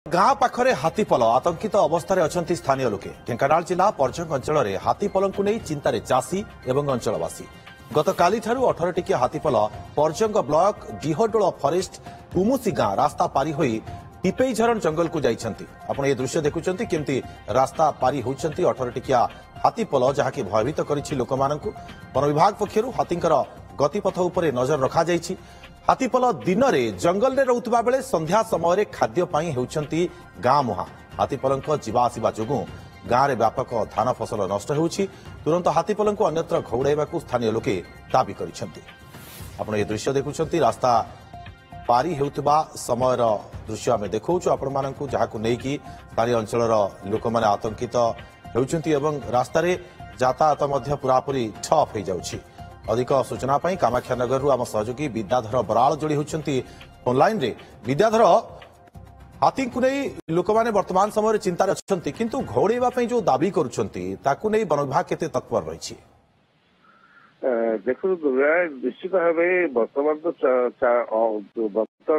गाँ पाखरे हाथीपल आतंकित अवस्था अच्छा स्थानीय लोके ढेंकानाल जिला परजंग अंचल में हाथीपल को नहीं चिंतार चाषी और अंचलवासी गतकाली 18 टिकिया हाथीपल परजंग ब्लॉक डिहडोल फॉरेस्ट कुमुसी गाँ रास्ता पारी होई टिपेईझरण जंगल को जाइछंती। आपण ये दृश्य देखुछंती केमती रास्ता पारी होउछंती 18 टिकिया हाथीपल जहाँकि भयभीत करिछि लोकमानंकु। वन विभाग पक्षरु हाथींकर गतिपथ उपरे नजर रखा जाइछि। हाथीपल दिन में जंगल में रोकुवा बेले संध्या समय खाद्य हेउछंती गाँ मुहां। हाथीपलंक जीवा आसिबा जोगु गाँव में व्यापक धान फसल नष्ट होउछि। तुरंत हाथीपल को अन्यत्र घौड़ाइबाकु स्थानीय लोके दाबी करिसेंती। आपण ये दृश्य देखुछंती रास्ता पारी हेउतबा समयर दृश्य आमे देखौछु आपण माननकु जहाकु नेकी स्थानीय अंचलर लोक माने आतंकित हेउछंती एवं रास्ता रे यातायात मध्य पूरापूरी ठप हो जाउछि। अधिक सूचना पाई कामाख्यानगर आम सहयोगी विद्याधर बराल जोड़ी होती ऑनलाइन रे। विद्याधर, हाथी को नहीं लोक मैंने वर्तमान समय चिंतार अच्छा किंतु घौड़ाइवा जो दाबी करुछंती ताकु नहीं वन विभाग केते तत्पर रही? देखो निश्चित भाव बर्तमान तो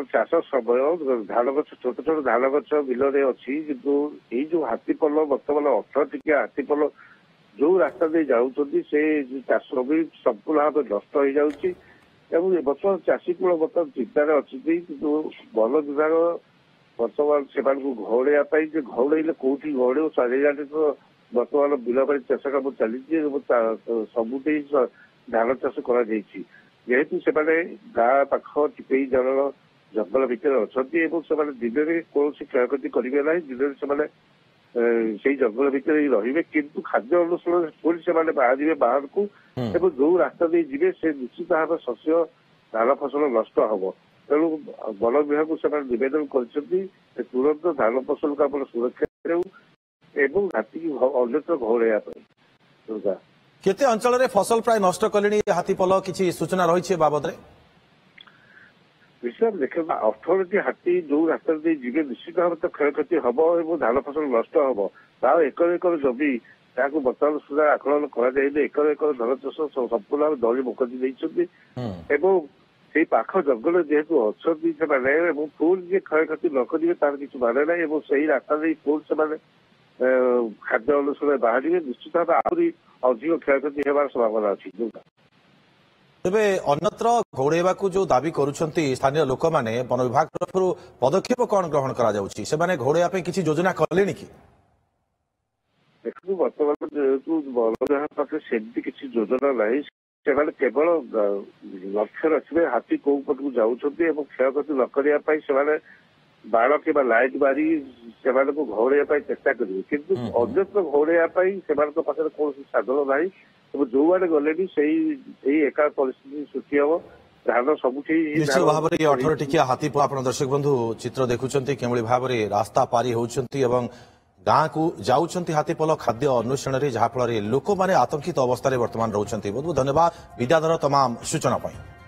चाष समय धान गछ छोट छोट धान गछ बिल अच्छी किंतु ये जो हाथीपल बर्तमान 18 टिकिया हाथीपल जो रास्ता दे जाउछंती से चाष भी संपूर्ण भाव नष्ट हो जाउछि एवं बर्तमान चाषी कूल बर्तमान चिंतार अच्छी किंतु वन विभाग बर्तमान से घौड़ाइवाई घौड़ाइले कौटी घौड़े चारिआडे तो बर्तमान बिल बाड़ी चाष काम चली सबुठे धान चाष करेतु से गाँ पाख टिपेई जल जंगल भितर अच्छा दिन में कौन क्षयक्षति करेंगे ना। दिन से से जंगल भितर रे किंतु खाद्य अनुसार पुणी से बाहर बाहर को एवं जो रास्ता दे जीवे से निश्चित भाव शस्य धान फसल नष्ट हम। तेणु वन विभाग से नवेदन कर तुरंत धान फसल को आप सुरक्षा एवं हाथी की अन्यत्र घौड़ाइवा। केते अंचल रे फसल प्राय नष्ट कले हाथीपल किसी सूचना रही बाबद रे? विषय देख 18टी हाथी जो रास्ता दे जीवे निश्चित भाव तो क्षयक्षति हम और धान फसल नष्ट हम। तार एकर एकर जमी बर्तमान सुधा आकलन कर एकर एकर धान चाष संपूर्ण भाव दली मुकति देते से पाख जंगल जेहेतु अच्छा से पुणी क्षयक्षति न करेंगे तार किसी माने ना से रास्ता पुणी से खाद्य अनुसार बाहर निश्चित भाव आहरी अधिक क्षयक्षति होवार संभावना अच्छी। तेबे अन्यत्र घौड़ाइवा जो दाबी करुछंती स्थानीय लोक माने वन विभाग तरफ पदक्षेप कौन ग्रहण करा जाउछि? से माने घौड़ाइवा किसी योजना कलेनि कि? देखो बर्तमान जेहेतु वन विभाग पाखे सेमती किसी योजना नहीं से केवल लक्ष्य रखिए हाथी कौ पटक जाउछंती एवं क्षयक्षति न करने से बाण कि लाइट मारी से घौड़ाइवा चेष्टा करेंगे किंतु अन्यत्र घौड़ाइवाई से पाखे कौन साधन ना जो आड़े गले भी एका परिस्थिति सृष्टि हम धान सबुठी निश्चित भाव में 18 टिकिया हाथी आप दर्शक बंधु चित्र देखुंत केवली भाव में रास्ता पारी होती गाँ को जाऊँच हाथीपल खाद्य अन्वेषण में जहाँफल लोक मैंने आतंकित अवस्था वर्तमान रोचंती। बहुत बहुत धन्यवाद विद्याधर तमाम सूचना पाई।